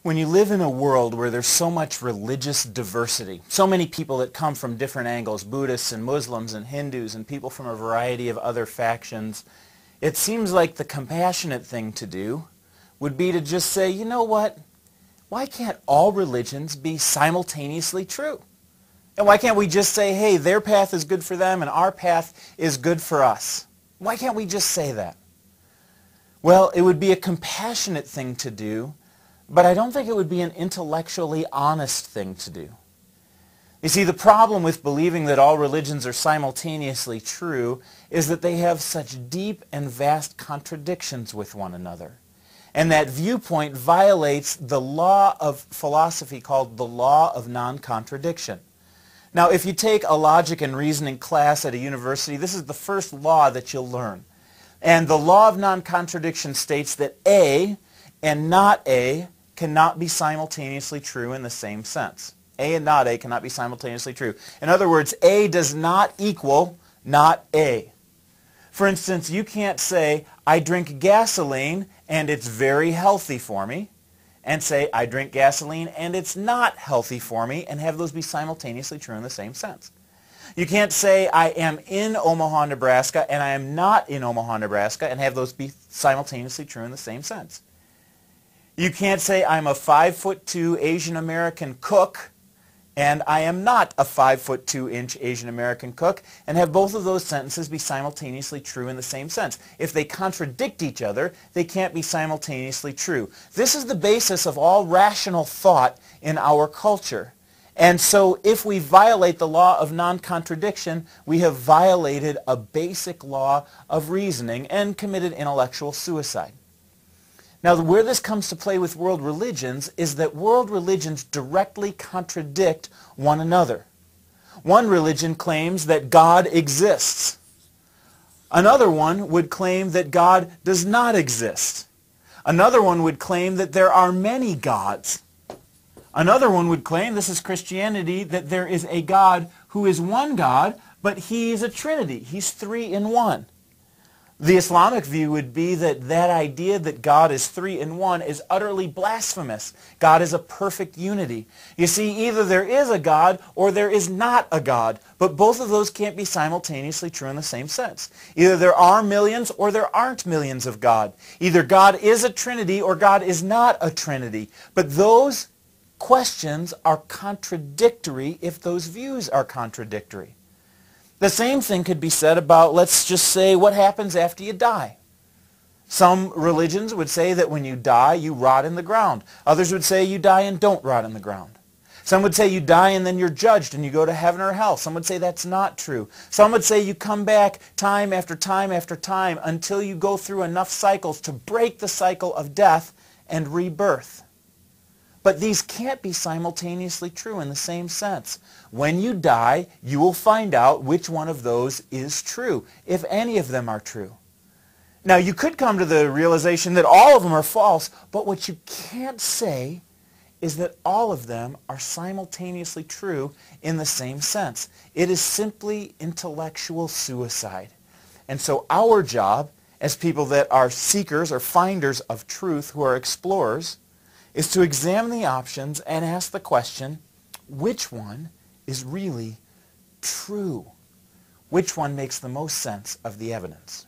When you live in a world where there's so much religious diversity, so many people that come from different angles, Buddhists and Muslims and Hindus and people from a variety of other factions, it seems like the compassionate thing to do would be to just say, you know what, why can't all religions be simultaneously true? And why can't we just say, hey, their path is good for them and our path is good for us? Why can't we just say that? Well, it would be a compassionate thing to do, but I don't think it would be an intellectually honest thing to do. You see, the problem with believing that all religions are simultaneously true is that they have such deep and vast contradictions with one another. And that viewpoint violates the law of philosophy called the Law of Non-contradiction. Now, if you take a logic and reasoning class at a university, this is the first law that you'll learn. And the Law of Non-contradiction states that A and not A cannot be simultaneously true in the same sense. A and not A cannot be simultaneously true. In other words, A does not equal not A. For instance, you can't say, I drink gasoline and it's very healthy for me, and say, I drink gasoline and it's not healthy for me, and have those be simultaneously true in the same sense. You can't say, I am in Omaha, Nebraska, and I am not in Omaha, Nebraska, and have those be simultaneously true in the same sense. You can't say, I'm a 5'2" Asian American cook, and I am not a 5'2" Asian American cook, and have both of those sentences be simultaneously true in the same sense. If they contradict each other, they can't be simultaneously true. This is the basis of all rational thought in our culture. And so if we violate the law of non-contradiction, we have violated a basic law of reasoning and committed intellectual suicide. Now, where this comes to play with world religions is that world religions directly contradict one another. One religion claims that God exists. Another one would claim that God does not exist. Another one would claim that there are many gods. Another one would claim, this is Christianity, that there is a God who is one God, but he is a trinity. He's three in one. The Islamic view would be that that idea that God is three in one is utterly blasphemous. God is a perfect unity. You see, either there is a God or there is not a God, but both of those can't be simultaneously true in the same sense. Either there are millions or there aren't millions of God. Either God is a trinity or God is not a trinity. But those questions are contradictory if those views are contradictory. The same thing could be said about, let's just say, what happens after you die. Some religions would say that when you die, you rot in the ground. Others would say you die and don't rot in the ground. Some would say you die and then you're judged and you go to heaven or hell. Some would say that's not true. Some would say you come back time after time after time until you go through enough cycles to break the cycle of death and rebirth. But these can't be simultaneously true in the same sense. When you die, you will find out which one of those is true, if any of them are true. Now, you could come to the realization that all of them are false, but what you can't say is that all of them are simultaneously true in the same sense. It is simply intellectual suicide. And so our job, as people that are seekers or finders of truth, who are explorers, is to examine the options and ask the question, which one is really true? Which one makes the most sense of the evidence?